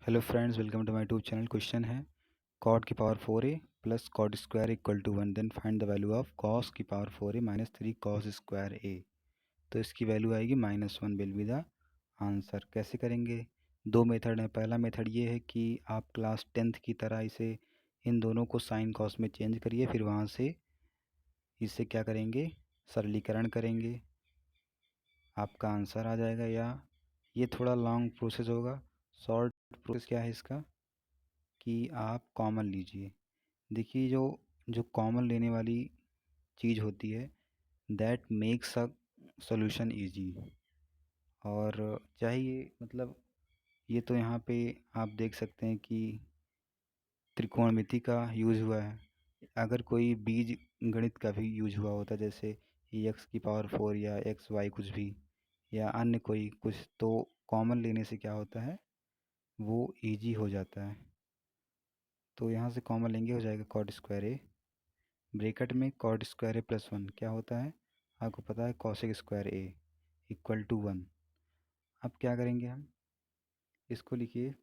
Hello friends, welcome to my YouTube channel. Question है cot की power 4a plus cot square equal to 1, then find the value of cos की power 4a minus 3 cos square a। तो इसकी value आएगी -1 will be the answer. कैसे करेंगे? दो method है। पहला मेथड ये है कि आप क्लास 10th की तरह इसे इन दोनों को साइन कॉस में चेंज करिए, फिर वहाँ से इसे क्या करेंगे, सरलीकरण करेंगे, आपका आंसर आ जाएगा। या ये थोड़ा लॉन्ग प्रोसेस होगा। शॉर्ट प्रोसेस क्या है इसका कि आप कॉमन लीजिए। देखिए, जो जो कॉमन लेने वाली चीज़ होती है that makes a solution easy. और चाहिए मतलब ये तो यहाँ पे आप देख सकते हैं कि त्रिकोणमिति का यूज़ हुआ है। अगर कोई बीज गणित का भी यूज हुआ होता, जैसे एक्स की पावर 4 या एक्स वाई कुछ भी, या अन्य कोई कुछ, तो कॉमन लेने से क्या होता है, वो इजी हो जाता है। तो यहाँ से कॉमन लेंगे, हो जाएगा कॉट स्क्वायर ए, ब्रैकेट में कॉट स्क्वायर ए प्लस 1 क्या होता है, आपको पता है, cosec square A equal to 1। अब क्या करेंगे, हम इसको लिखिए।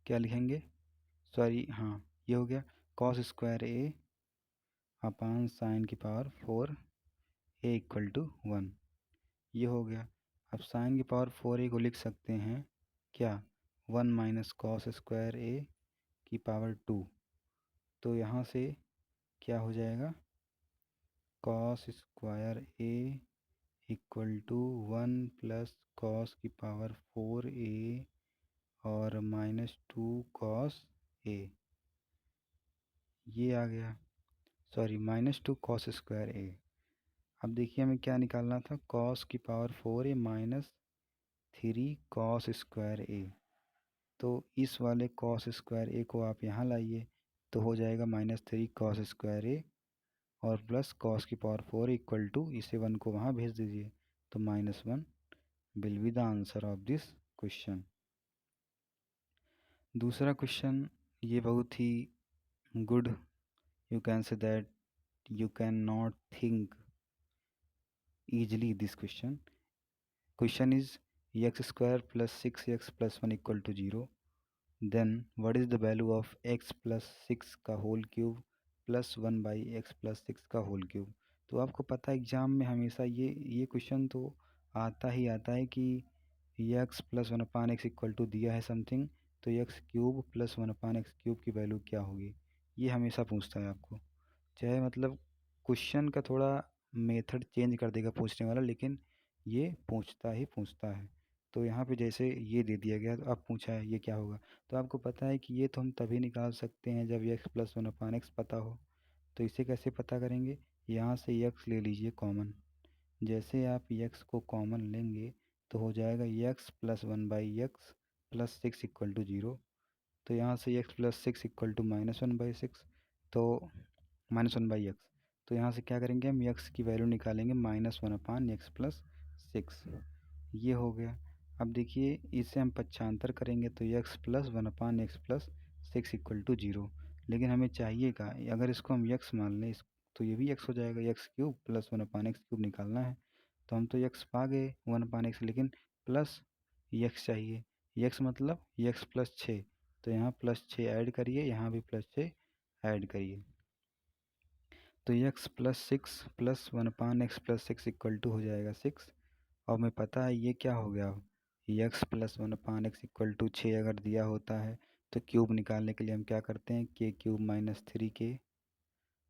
क्या लिखेंगे, सॉरी, हाँ, ये हो गया कॉस स्क्वायर ए अपान साइन की पावर 4 ए इक्वल टू 1। ये हो गया। अब साइन की पावर 4a को लिख सकते हैं क्या, 1 माइनस कॉस स्क्वायर ए की पावर 2। तो यहाँ से क्या हो जाएगा, cos square A equal to 1 plus cos की पावर 4a और -2 कॉस ए, ये आ गया। Sorry, -2 cos square A. अब देखिए, हमें क्या निकालना था, कॉस की power 4a minus 3 cos square A. तो इस वाले कॉस स्क्वायर ए को आप यहाँ लाइए, तो हो जाएगा -3 कॉस स्क्वायर ए और प्लस कॉस की पावर 4 इक्वल टू, इसे 1 को वहाँ भेज दीजिए, तो -1 will be the answer of this question. दूसरा क्वेश्चन, ये बहुत ही good, you can say that you can not think easily this question. Question is x square plus 6x plus 1 equal to 0. Then what is the value of x plus 6 का whole cube plus 1 by x plus 6 का whole cube. तो आपको पता है exam में हमेशा ये question तो आता ही आता है कि x plus 1 upon x equal to दिया है समथिंग, तो x cube plus 1 upon x cube की वैल्यू क्या होगी, ये हमेशा पूछता है आपको। चाहे मतलब क्वेश्चन का थोड़ा मेथड चेंज कर देगा पूछने वाला, लेकिन ये पूछता ही पूछता है। तो यहाँ पे जैसे ये दे दिया गया, तो अब पूछा है ये क्या होगा, तो आपको पता है कि ये तो हम तभी निकाल सकते हैं जब एक्स प्लस 1 अपान एक्स पता हो। तो इसे कैसे पता करेंगे, यहाँ से एक्स ले लीजिए कॉमन। जैसे आप एक्स को कॉमन लेंगे तो हो जाएगा x plus 1 by x plus 6 equal to 0। तो यहाँ से एक्स प्लस 6 इक्वल टू -1/6, तो -1/x। तो यहाँ से क्या करेंगे, हम x की वैल्यू निकालेंगे -1 अपान एक्स प्लस 6। ये हो गया। अब देखिए, इसे हम पक्षांतर करेंगे तो x plus 1 upon x plus 6 equal to 0। लेकिन हमें चाहिएगा, अगर इसको हम x मान लें, तो ये भी x हो जाएगा, x cube plus 1 upon x cube निकालना है। तो हम तो x पा गए 1 अपान एक्स, लेकिन प्लस x चाहिए। x मतलब x प्लस 6, तो यहाँ +6 ऐड करिए, यहाँ भी +6 ऐड करिए। तो x plus 6 plus 1 upon x plus 6 equal to हो जाएगा 6। और हमें पता है ये क्या हो गया, x plus 1 upon x equal to 6 अगर दिया होता है तो क्यूब निकालने के लिए हम क्या करते हैं, k क्यूब माइनस 3k।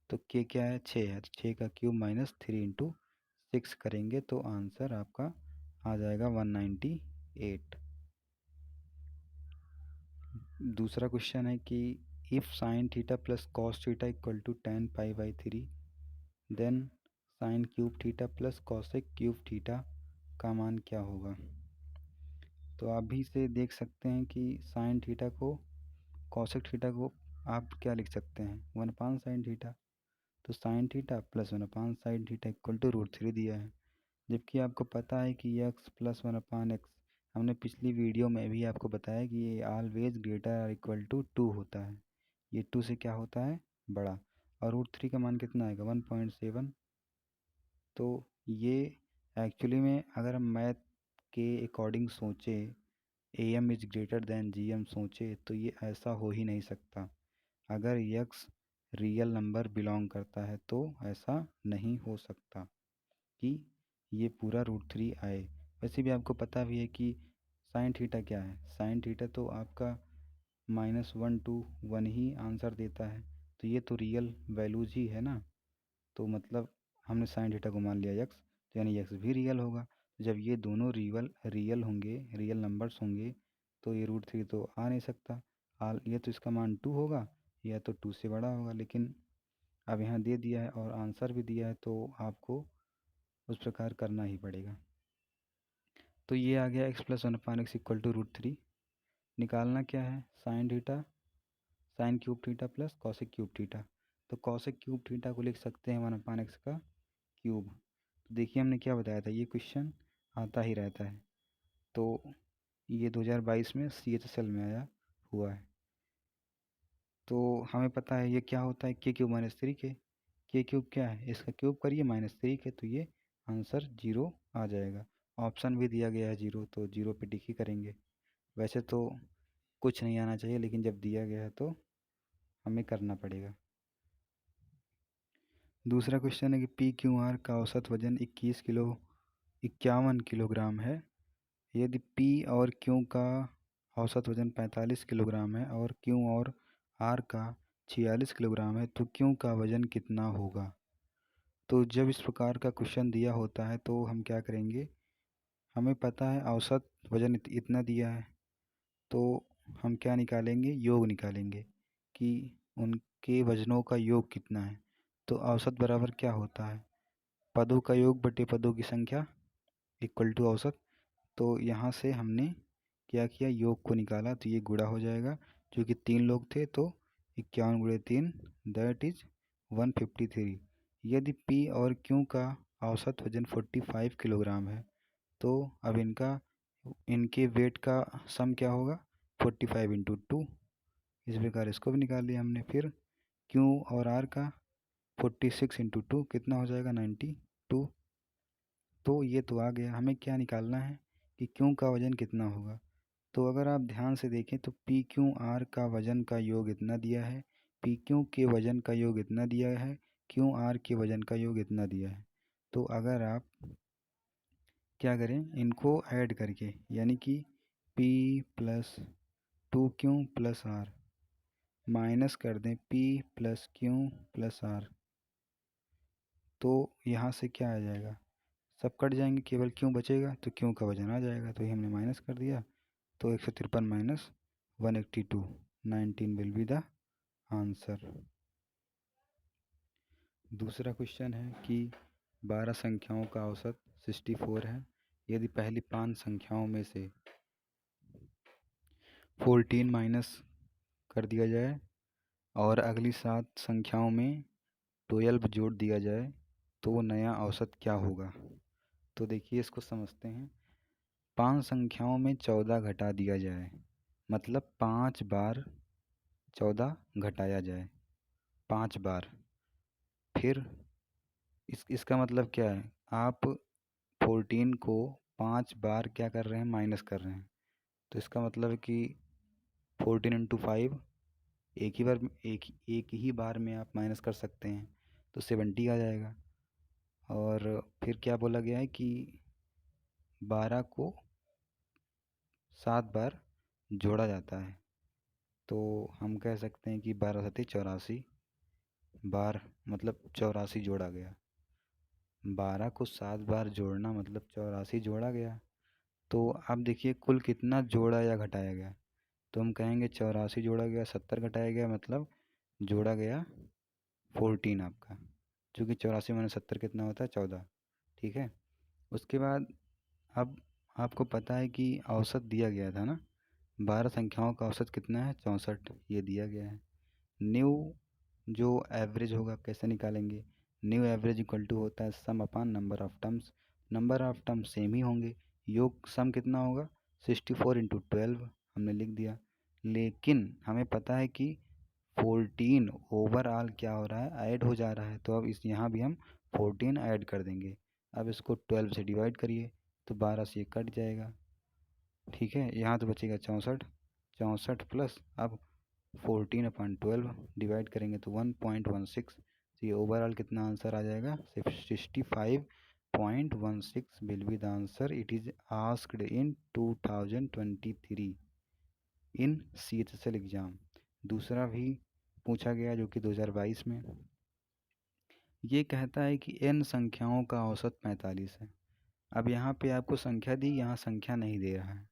तो k क्या है, 6 है, तो 6 का क्यूब माइनस 3 इंटू 6 करेंगे तो आंसर आपका आ जाएगा 198। दूसरा क्वेश्चन है कि if sine theta plus cos theta equal to tan π/3, then sine cube theta plus cosec cube theta का मान क्या होगा। तो आप भी से देख सकते हैं कि साइन थीटा को, कॉसेक थीटा को आप क्या लिख सकते हैं, 1 अपान साइन थीटा। तो sine theta plus 1 upon sine theta equal to √3 दिया है। जबकि आपको पता है कि x प्लस 1 अपान एक्स, हमने पिछली वीडियो में भी आपको बताया कि ये ऑलवेज ग्रेटर और इक्वल टू 2 होता है। ये 2 से क्या होता है, बड़ा। और √3 का मान कितना आएगा, 1.7। तो ये एक्चुअली में अगर हम मैथ के अकॉर्डिंग सोचें, AM is greater than GM सोचे तो ये ऐसा हो ही नहीं सकता। अगर x रियल नंबर बिलोंग करता है तो ऐसा नहीं हो सकता कि ये पूरा √3 आए। वैसे भी आपको पता भी है कि साइन थीटा क्या है। साइन थीटा तो आपका -1 to 1 ही आंसर देता है, तो ये तो रियल वैल्यूज ही है ना। तो मतलब हमने साइन थीटा को मान लिया x, तो यानी x भी रियल होगा। जब ये दोनों रियल होंगे, रियल नंबर्स होंगे, तो ये √3 तो आ नहीं सकता। ये तो इसका मान 2 होगा या तो 2 से बड़ा होगा, लेकिन अब यहाँ दे दिया है और आंसर भी दिया है तो आपको उस प्रकार करना ही पड़ेगा। तो ये आ गया x+1/x = √3। निकालना क्या है, sine theta sine cube theta plus cosec cube theta. तो कॉसेक क्यूब थीटा को लिख सकते हैं 1/x का क्यूब। तो देखिए हमने क्या बताया था, ये क्वेश्चन आता ही रहता है। तो ये 2022 में CHSL में आया हुआ है। तो हमें पता है ये क्या होता है, k³ - 3k। k³ क्या है, इसका क्यूब करिए -3k, तो ये आंसर 0 आ जाएगा। ऑप्शन भी दिया गया है 0, तो 0 पे टिक ही करेंगे। वैसे तो कुछ नहीं आना चाहिए, लेकिन जब दिया गया है तो हमें करना पड़ेगा। दूसरा क्वेश्चन है कि PQR का औसत वजन 51 किलोग्राम है। यदि P और Q का औसत वजन 45 किलोग्राम है और Q और R का 46 किलोग्राम है, तो Q का वजन कितना होगा। तो जब इस प्रकार का क्वेश्चन दिया होता है तो हम क्या करेंगे, हमें पता है औसत वजन इतना दिया है, तो हम क्या निकालेंगे, योग निकालेंगे कि उनके वजनों का योग कितना है। तो औसत बराबर क्या होता है, पदों का योग बटे पदों की संख्या इक्वल टू औसत। तो यहाँ से हमने क्या किया, योग को निकाला, तो ये गुणा हो जाएगा। क्योंकि 3 लोग थे तो 51 × 3 दैट इज 153। यदि P और Q का औसत वजन 45 किलोग्राम है, तो अब इनके वेट का सम क्या होगा, 45 × 2। इस प्रकार इसको भी निकाल लिया हमने। फिर Q और R का 46 × 2 कितना हो जाएगा, 92। तो ये तो आ गया। हमें क्या निकालना है कि Q का वजन कितना होगा। तो अगर आप ध्यान से देखें तो PQR का वजन का योग इतना दिया है, PQ के वजन का योग इतना दिया है, QR के वजन का योग इतना दिया है। तो अगर आप क्या करें, इनको ऐड करके, यानी कि P + 2Q + R माइनस कर दें P + Q + R, तो यहाँ से क्या आ जाएगा, सब कट जाएंगे, केवल Q बचेगा, तो Q का वजन आ जाएगा। तो ये हमने माइनस कर दिया, तो 153 - 182, 19 विल बी द आंसर। दूसरा क्वेश्चन है कि 12 संख्याओं का औसत 64 है। यदि पहली 5 संख्याओं में से 14 माइनस कर दिया जाए और अगली 7 संख्याओं में 12 जोड़ दिया जाए, तो नया औसत क्या होगा। तो देखिए इसको समझते हैं। 5 संख्याओं में 14 घटा दिया जाए, मतलब 5 बार 14 घटाया जाए, 5 बार। फिर इसका मतलब क्या है, आप 14 को 5 बार क्या कर रहे हैं, माइनस कर रहे हैं। तो इसका मतलब है कि 14 × 5 एक ही बार में आप माइनस कर सकते हैं, तो 70 आ जाएगा। और फिर क्या बोला गया है कि 12 को 7 बार जोड़ा जाता है, तो हम कह सकते हैं कि 12 × 7 = 84 बार, मतलब 84 जोड़ा गया। 12 को 7 बार जोड़ना मतलब 84 जोड़ा गया। तो अब देखिए कुल कितना जोड़ा या घटाया गया, तो हम कहेंगे 84 जोड़ा गया, 70 घटाया गया, मतलब जोड़ा गया 14 आपका। क्योंकि 84 - 70 कितना होता है, 14। ठीक है। उसके बाद अब आपको पता है कि औसत दिया गया था ना, 12 संख्याओं का औसत कितना है, 64, ये दिया गया है। न्यू जो एवरेज होगा कैसे निकालेंगे, न्यू एवरेज इक्वल टू होता है sum upon number of terms. Number of terms same ही होंगे, योग सम कितना होगा, 64 × 12 हमने लिख दिया। लेकिन हमें पता है कि 14 ओवरऑल क्या हो रहा है, ऐड हो जा रहा है, तो अब इस यहाँ भी हम 14 ऐड कर देंगे। अब इसको 12 से डिवाइड करिए, तो 12 से ये कट जाएगा, ठीक है, यहाँ तो बचेगा 64, 64 प्लस अब 14/12 डिवाइड करेंगे तो 1.16। तो ये ओवरऑल कितना आंसर आ जाएगा, 65.16 will be the answer. It is asked in 2023 in CHSL exam. दूसरा भी पूछा गया जो कि 2022 में। ये कहता है कि n संख्याओं का औसत 45 है। अब यहाँ पे आपको संख्या दी, यहाँ संख्या नहीं दे रहा है।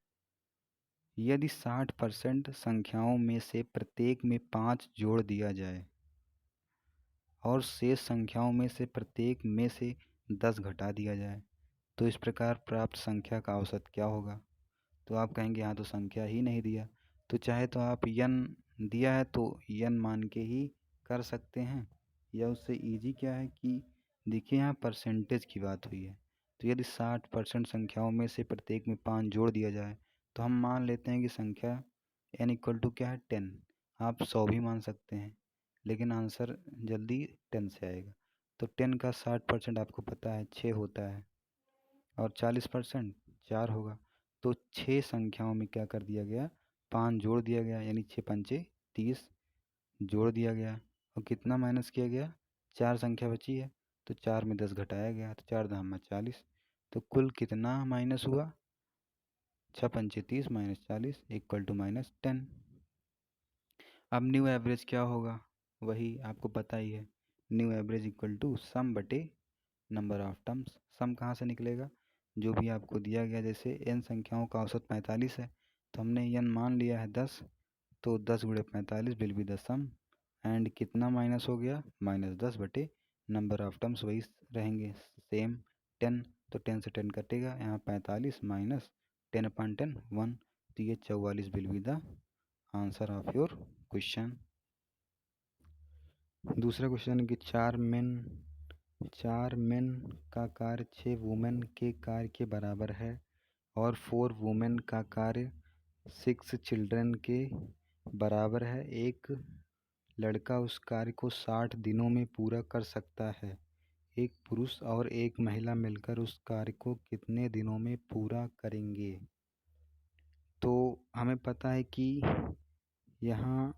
यदि 60% संख्याओं में से प्रत्येक में 5 जोड़ दिया जाए और शेष संख्याओं में से प्रत्येक में से 10 घटा दिया जाए तो इस प्रकार प्राप्त संख्या का औसत क्या होगा। तो आप कहेंगे यहाँ तो संख्या ही नहीं दिया, तो चाहे तो आप n दिया है तो n मान के ही कर सकते हैं, या उससे इजी क्या है कि देखिए यहाँ परसेंटेज की बात हुई है। तो यदि 60% संख्याओं में से प्रत्येक में 5 जोड़ दिया जाए तो हम मान लेते हैं कि संख्या n इक्वल टू क्या है, 10। आप 100 भी मान सकते हैं, लेकिन आंसर जल्दी 10 से आएगा। तो 10 का 60% आपको पता है 6 होता है, और 40% 4 होगा। तो 6 संख्याओं में क्या कर दिया गया, 5 जोड़ दिया गया, यानी 6 पंचे 30 जोड़ दिया गया, और कितना माइनस किया गया, 4 संख्या बची है तो 4 में 10 घटाया गया, तो 4 दाम में 40। तो कुल कितना माइनस हुआ, 6 पंचे 30 माइनस 40 इक्वल टू -10। अब न्यू एवरेज क्या होगा, वही आपको पता ही है। New average equal to some बटे नंबर ऑफ टर्म्स। सम कहाँ से निकलेगा, जो भी आपको दिया गया, जैसे n संख्याओं का औसत 45 है तो हमने n मान लिया है 10, तो 10 गुणे 45 will be the sum. And कितना माइनस हो गया, -10 बटे नंबर ऑफ टर्म्स वही रहेंगे सेम 10। तो 10 से 10 कटेगा, यहाँ 45 माइनस 10/10 1। तो ये 44 will be the answer of your question. दूसरा क्वेश्चन है कि चार मेन का कार्य 6 वुमेन के कार्य के बराबर है और 4 वुमेन का कार्य 6 चिल्ड्रन के बराबर है। एक लड़का उस कार्य को 60 दिनों में पूरा कर सकता है। एक पुरुष और एक महिला मिलकर उस कार्य को कितने दिनों में पूरा करेंगे। तो हमें पता है कि यहाँ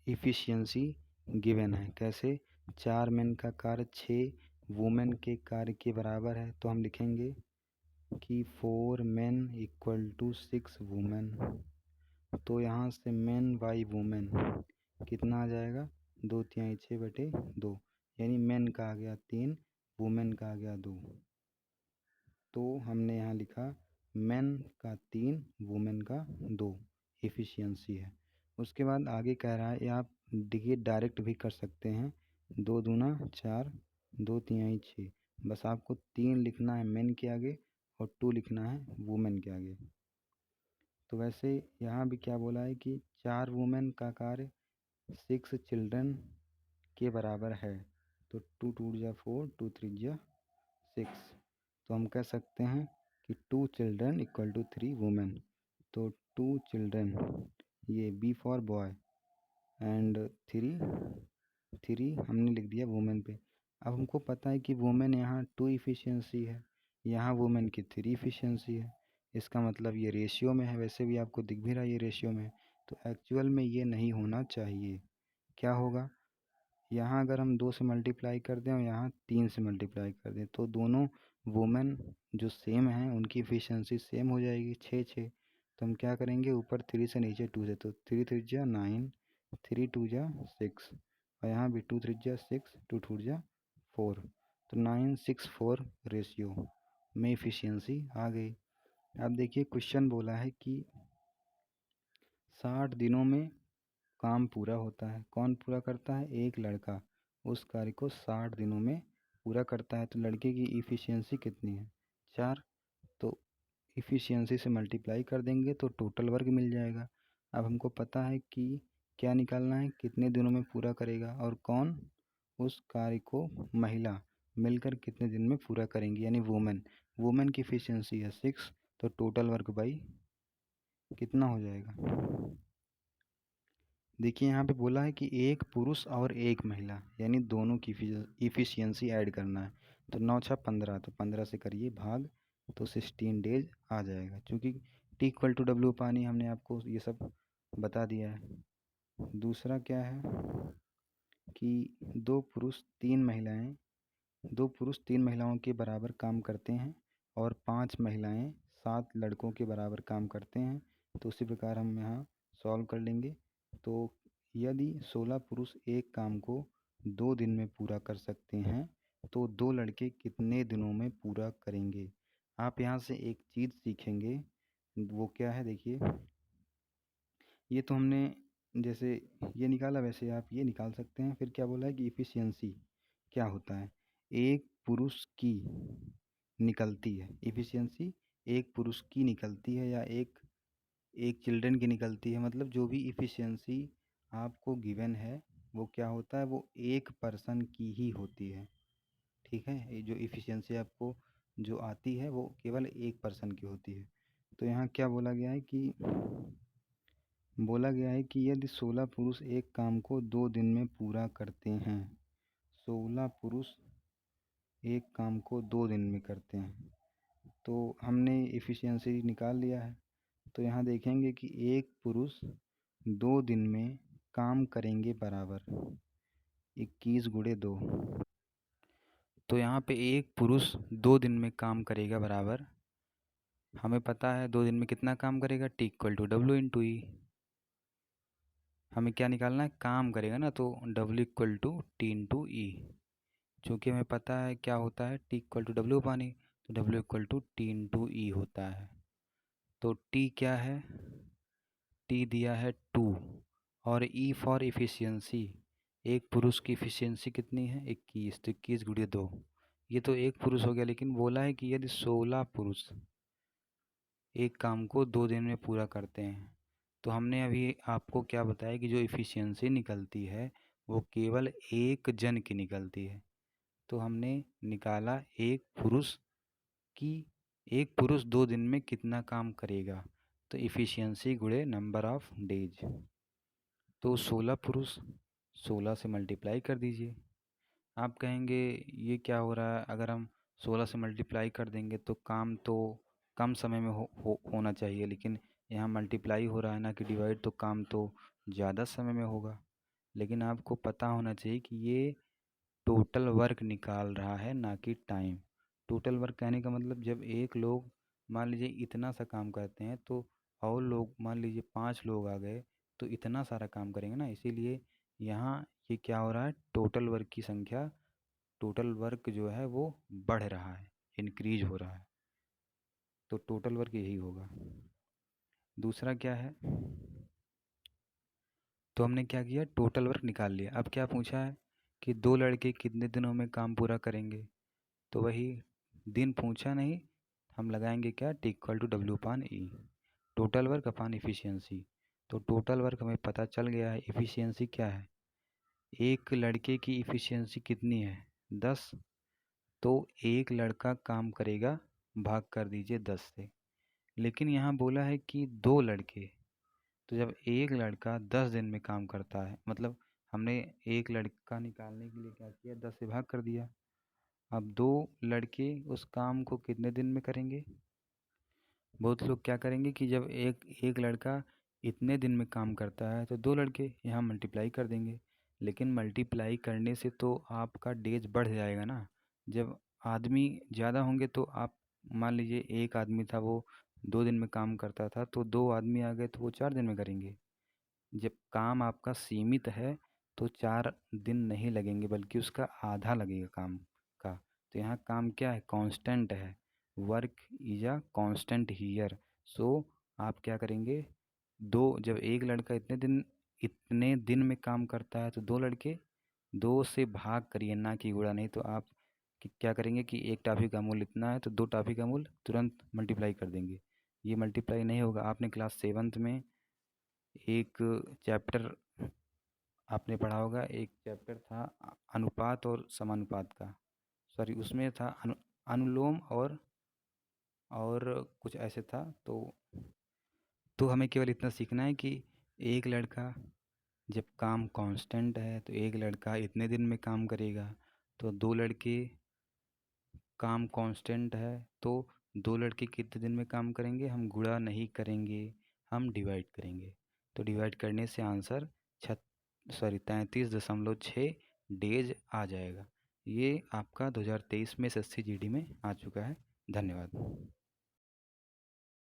इफ़िशियंसी गिवन है। कैसे, 4 मेन का कार्य 6 वुमेन के कार्य के बराबर है, तो हम लिखेंगे कि 4 मेन इक्वल टू 6 वुमेन। तो यहाँ से मेन बाई वुमेन कितना आ जाएगा, 2/3 6 बटे 2, यानी मेन का आ गया 3, वुमेन का आ गया 2। तो हमने यहाँ लिखा मेन का 3 वुमेन का 2 इफ़िशियंसी है। उसके बाद आगे कह रहा है, आप देखिए डायरेक्ट भी कर सकते हैं, 2 दूना 4, 2/3 6। बस आपको 3 लिखना है मेन के आगे और 2 लिखना है वुमेन के आगे। तो वैसे यहाँ भी क्या बोला है कि 4 वुमेन का कार्य 6 चिल्ड्रन के बराबर है। तो 2 2 जा 4, 2 3 जा 6। तो हम कह सकते हैं कि 2 चिल्ड्रन इक्वल टू 3 वुमेन। तो 2 चिल्ड्रन, ये बी फॉर बॉय, एंड 3 हमने लिख दिया वुमेन पे। अब हमको पता है कि वुमेन यहाँ 2 इफ़िशियंसी है, यहाँ वुमेन की 3 इफ़िशियंसी है। इसका मतलब ये रेशियो में है, वैसे भी आपको दिख भी रहा है ये रेशियो में। तो एक्चुअल में ये नहीं होना चाहिए। क्या होगा, यहाँ अगर हम 2 से मल्टीप्लाई कर दें और यहाँ 3 से मल्टीप्लाई कर दें तो दोनों वुमेन जो सेम हैं उनकी इफ़िशियंसी सेम हो जाएगी, 6 6। तो हम क्या करेंगे, ऊपर 3 से नीचे 2 से, तो 3 3 जा 9, 3 2 जा 6, और यहाँ भी 2 3 जा 6, 2 2 जा 4। तो 9:6:4 रेशियो में इफ़िशियंसी आ गई। अब देखिए क्वेश्चन बोला है कि 60 दिनों में काम पूरा होता है। कौन पूरा करता है, एक लड़का उस कार्य को 60 दिनों में पूरा करता है। तो लड़के की इफ़िशियंसी कितनी है, 4। तो इफ़िशियंसी से मल्टीप्लाई कर देंगे तो टोटल वर्क मिल जाएगा। अब हमको पता है कि क्या निकालना है, कितने दिनों में पूरा करेगा, और कौन, उस कार्य को महिला मिलकर कितने दिन में पूरा करेंगी, यानी वुमेन। वुमेन की इफ़िशियंसी है 6, तो टोटल वर्क बाई कितना हो जाएगा। देखिए यहाँ पे बोला है कि एक पुरुष और एक महिला, यानी दोनों की इफ़िशियंसी ऐड करना है। तो 9 6 15, तो 15 से करिए भाग, तो 16 डेज आ जाएगा। क्योंकि टी इक्वल टू डब्ल्यू पानी, हमने आपको ये सब बता दिया है। दूसरा क्या है कि दो पुरुष तीन महिलाओं के बराबर काम करते हैं और पांच महिलाएं सात लड़कों के बराबर काम करते हैं। तो उसी प्रकार हम यहाँ सॉल्व कर लेंगे। तो यदि 16 पुरुष एक काम को 2 दिन में पूरा कर सकते हैं तो दो लड़के कितने दिनों में पूरा करेंगे। आप यहाँ से एक चीज़ सीखेंगे, वो क्या है देखिए। ये तो हमने जैसे ये निकाला, वैसे आप ये निकाल सकते हैं। फिर क्या बोला है कि इफ़िशियंसी क्या होता है, एक पुरुष की निकलती है। इफ़िशियंसी एक पुरुष की निकलती है या एक एक चिल्ड्रन की निकलती है। मतलब जो भी इफ़िशियंसी आपको गिवन है वो क्या होता है, वो एक पर्सन की ही होती है। ठीक है, ये जो इफ़िशियंसी आपको जो आती है वो केवल एक पर्सन की होती है। तो यहाँ क्या बोला गया है कि यदि 16 पुरुष एक काम को 2 दिन में पूरा करते हैं, 16 पुरुष एक काम को 2 दिन में करते हैं, तो हमने इफ़िशियंसी निकाल लिया है। तो यहाँ देखेंगे कि एक पुरुष 2 दिन में काम करेंगे बराबर 21 × 2। तो यहाँ पे एक पुरुष 2 दिन में काम करेगा बराबर, हमें पता है 2 दिन में कितना काम करेगा, T equal to W into E. हमें क्या निकालना है, काम करेगा ना, तो W equal to T into E. चूँकि हमें पता है क्या होता है, टी इक्वल टू डब्ल्यू पानी, तो W equal to T into E होता है। तो टी क्या है, टी दिया है 2 और ई फॉर इफ़िशियंसी, एक पुरुष की इफ़िशियंसी कितनी है 21, तो 21 × 2। ये तो एक पुरुष हो गया, लेकिन बोला है कि यदि 16 पुरुष एक काम को 2 दिन में पूरा करते हैं, तो हमने अभी आपको क्या बताया कि जो इफ़िशियंसी निकलती है वो केवल एक जन की निकलती है। तो हमने निकाला कि एक पुरुष 2 दिन में कितना काम करेगा, तो इफ़िशियंसी गुणे नंबर ऑफ डेज। तो 16 पुरुष 16 से मल्टीप्लाई कर दीजिए। आप कहेंगे ये क्या हो रहा है, अगर हम 16 से मल्टीप्लाई कर देंगे तो काम तो कम समय में होना चाहिए, लेकिन यहाँ मल्टीप्लाई हो रहा है ना कि डिवाइड, तो काम तो ज़्यादा समय में होगा। लेकिन आपको पता होना चाहिए कि ये टोटल वर्क निकाल रहा है ना कि टाइम। टोटल वर्क कहने का मतलब जब एक लोग मान लीजिए इतना सा काम करते हैं, तो और लोग मान लीजिए 5 लोग आ गए तो इतना सारा काम करेंगे ना। इसीलिए यहाँ ये क्या हो रहा है, टोटल वर्क की संख्या, टोटल वर्क जो है वो बढ़ रहा है, इंक्रीज हो रहा है। तो टोटल वर्क यही होगा। दूसरा क्या है, तो हमने क्या किया, टोटल वर्क निकाल लिया। अब क्या पूछा है कि दो लड़के कितने दिनों में काम पूरा करेंगे, तो वही दिन पूछा नहीं, हम लगाएंगे क्या, T equal to W upon E, total work upon efficiency. तो टोटल वर्क हमें पता चल गया है, इफ़िशियंसी क्या है, एक लड़के की इफ़िशियंसी कितनी है 10, तो एक लड़का काम करेगा, भाग कर दीजिए 10 से। लेकिन यहाँ बोला है कि दो लड़के, तो जब एक लड़का 10 दिन में काम करता है, मतलब हमने एक लड़का निकालने के लिए क्या किया, 10 से भाग कर दिया। अब दो लड़के उस काम को कितने दिन में करेंगे, बहुत लोग क्या करेंगे कि जब एक एक लड़का इतने दिन में काम करता है तो दो लड़के यहाँ मल्टीप्लाई कर देंगे। लेकिन मल्टीप्लाई करने से तो आपका डेज बढ़ जाएगा ना। जब आदमी ज़्यादा होंगे तो आप मान लीजिए एक आदमी था वो 2 दिन में काम करता था, तो दो आदमी आ गए तो वो 4 दिन में करेंगे। जब काम आपका सीमित है तो 4 दिन नहीं लगेंगे, बल्कि उसका आधा लगेगा काम का। तो यहाँ काम क्या है, कांस्टेंट है, work is a constant here. So आप क्या करेंगे, जब एक लड़का इतने दिन में काम करता है तो दो लड़के, दो से भाग करिए ना कि गुणा नहीं। तो आप क्या करेंगे कि एक टॉफी का मूल्य इतना है तो दो टॉफी का मूल्य तुरंत मल्टीप्लाई कर देंगे। ये मल्टीप्लाई नहीं होगा। आपने क्लास 7th में एक चैप्टर आपने पढ़ा होगा, एक चैप्टर था अनुपात और समानुपात का, सॉरी उसमें था अनुलोम और कुछ ऐसे था। तो हमें केवल इतना सीखना है कि एक लड़का, जब काम कांस्टेंट है तो एक लड़का इतने दिन में काम करेगा, तो दो लड़के काम कांस्टेंट है तो 2 लड़के कितने दिन में काम करेंगे? हम गुणा नहीं करेंगे, हम डिवाइड करेंगे। तो डिवाइड करने से आंसर 33.6 डेज आ जाएगा। ये आपका 2023 में एसएससी जीडी में आ चुका है। धन्यवाद।